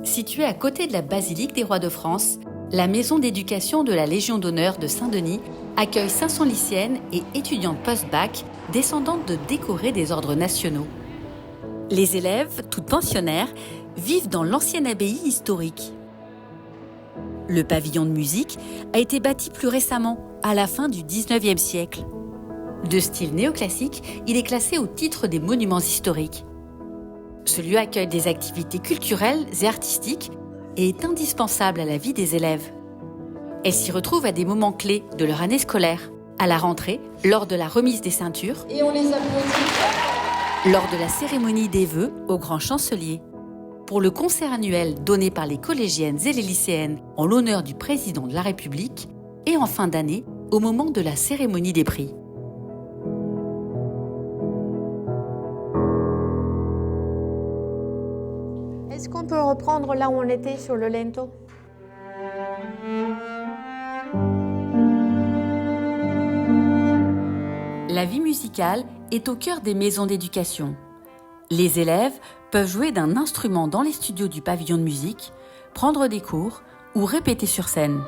Située à côté de la basilique des Rois de France, la maison d'éducation de la Légion d'honneur de Saint-Denis accueille 500 lycéennes et étudiantes post-bac descendantes de décorés des ordres nationaux. Les élèves, toutes pensionnaires, vivent dans l'ancienne abbaye historique. Le pavillon de musique a été bâti plus récemment, à la fin du XIXe siècle. De style néoclassique, il est classé au titre des monuments historiques. Ce lieu accueille des activités culturelles et artistiques et est indispensable à la vie des élèves. Elles s'y retrouvent à des moments clés de leur année scolaire, à la rentrée, lors de la remise des ceintures, et on les applaudit. Lors de la cérémonie des vœux au grand chancelier, pour le concert annuel donné par les collégiennes et les lycéennes en l'honneur du président de la République, et en fin d'année, au moment de la cérémonie des prix. Est-ce qu'on peut reprendre là où on était sur le lento? La vie musicale est au cœur des maisons d'éducation. Les élèves peuvent jouer d'un instrument dans les studios du pavillon de musique, prendre des cours ou répéter sur scène.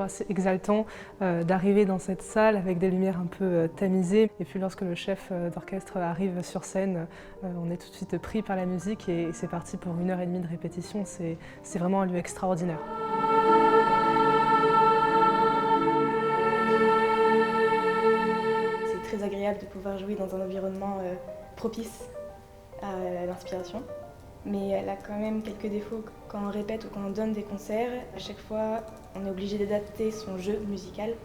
Assez exaltant d'arriver dans cette salle avec des lumières un peu tamisées. Et puis lorsque le chef d'orchestre arrive sur scène, on est tout de suite pris par la musique et c'est parti pour 1h30 de répétition. C'est vraiment un lieu extraordinaire. C'est très agréable de pouvoir jouer dans un environnement propice à l'inspiration. Mais elle a quand même quelques défauts. Quand on répète ou quand on donne des concerts, à chaque fois, on est obligé d'adapter son jeu musical.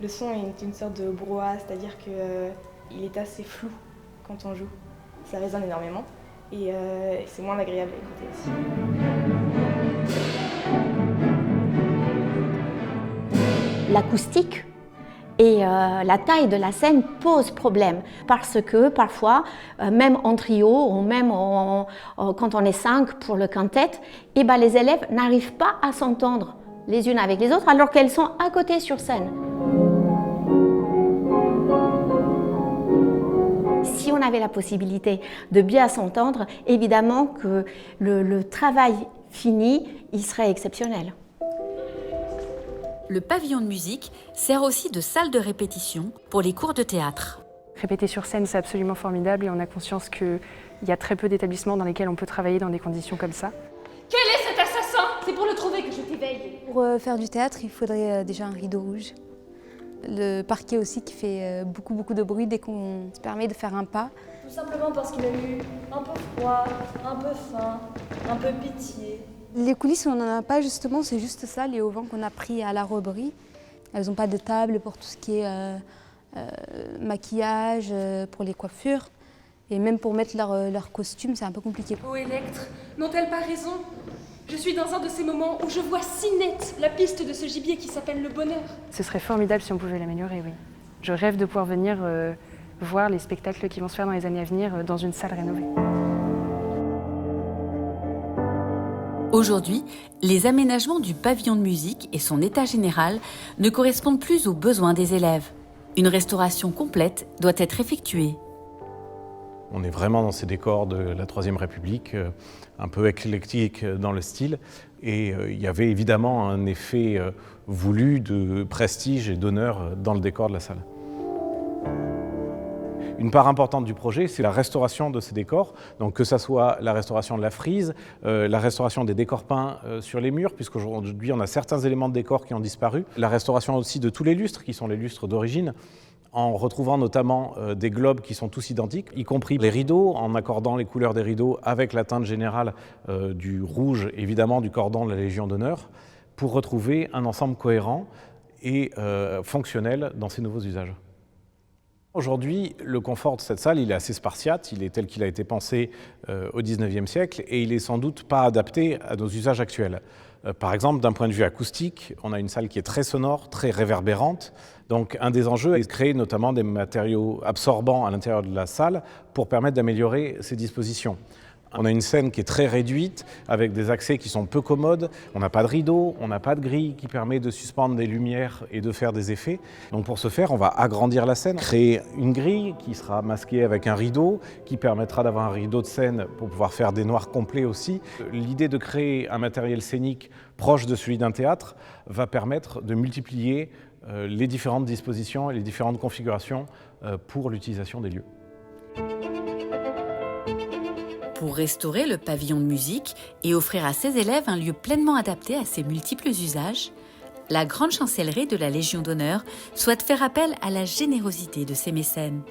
Le son est une sorte de brouhaha, c'est-à-dire qu'il est assez flou quand on joue. Ça résonne énormément et c'est moins agréable à écouter aussi. L'acoustique et la taille de la scène pose problème parce que parfois, même en trio ou même quand on est 5 pour le quintet, les élèves n'arrivent pas à s'entendre les unes avec les autres alors qu'elles sont à côté sur scène. Si on avait la possibilité de bien s'entendre, évidemment que le travail fini, il serait exceptionnel. Le pavillon de musique sert aussi de salle de répétition pour les cours de théâtre. Répéter sur scène, c'est absolument formidable et on a conscience qu'il y a très peu d'établissements dans lesquels on peut travailler dans des conditions comme ça. Quel est cet assassin? C'est pour le trouver que je t'éveille. Pour faire du théâtre, il faudrait déjà un rideau rouge. Le parquet aussi qui fait beaucoup de bruit dès qu'on se permet de faire un pas. Tout simplement parce qu'il a eu un peu froid, un peu faim, un peu pitié. Les coulisses, on n'en a pas justement, c'est juste ça, les auvents qu'on a pris à la roberie. Elles n'ont pas de table pour tout ce qui est maquillage, pour les coiffures. Et même pour mettre leur costume, c'est un peu compliqué. Oh Électre, n'ont-elles pas raison? Je suis dans un de ces moments où je vois si net la piste de ce gibier qui s'appelle le bonheur. Ce serait formidable si on pouvait l'améliorer, oui. Je rêve de pouvoir venir voir les spectacles qui vont se faire dans les années à venir dans une salle rénovée. Aujourd'hui, les aménagements du pavillon de musique et son état général ne correspondent plus aux besoins des élèves. Une restauration complète doit être effectuée. On est vraiment dans ces décors de la Troisième République, un peu éclectique dans le style. Et il y avait évidemment un effet voulu de prestige et d'honneur dans le décor de la salle. Une part importante du projet, c'est la restauration de ces décors, donc que ce soit la restauration de la frise, la restauration des décors peints sur les murs, puisqu'aujourd'hui on a certains éléments de décor qui ont disparu, la restauration aussi de tous les lustres, qui sont les lustres d'origine, en retrouvant notamment des globes qui sont tous identiques, y compris les rideaux, en accordant les couleurs des rideaux avec la teinte générale du rouge, évidemment du cordon de la Légion d'honneur, pour retrouver un ensemble cohérent et fonctionnel dans ces nouveaux usages. Aujourd'hui, le confort de cette salle, il est assez spartiate, il est tel qu'il a été pensé au XIXe siècle et il est sans doute pas adapté à nos usages actuels. Par exemple, d'un point de vue acoustique, on a une salle qui est très sonore, très réverbérante. Donc un des enjeux est de créer notamment des matériaux absorbants à l'intérieur de la salle pour permettre d'améliorer ces dispositions. On a une scène qui est très réduite, avec des accès qui sont peu commodes. On n'a pas de rideau, on n'a pas de grille qui permet de suspendre des lumières et de faire des effets. Donc pour ce faire, on va agrandir la scène, créer une grille qui sera masquée avec un rideau, qui permettra d'avoir un rideau de scène pour pouvoir faire des noirs complets aussi. L'idée de créer un matériel scénique proche de celui d'un théâtre va permettre de multiplier les différentes dispositions et les différentes configurations pour l'utilisation des lieux. Pour restaurer le pavillon de musique et offrir à ses élèves un lieu pleinement adapté à ses multiples usages, la Grande Chancellerie de la Légion d'honneur souhaite faire appel à la générosité de ses mécènes.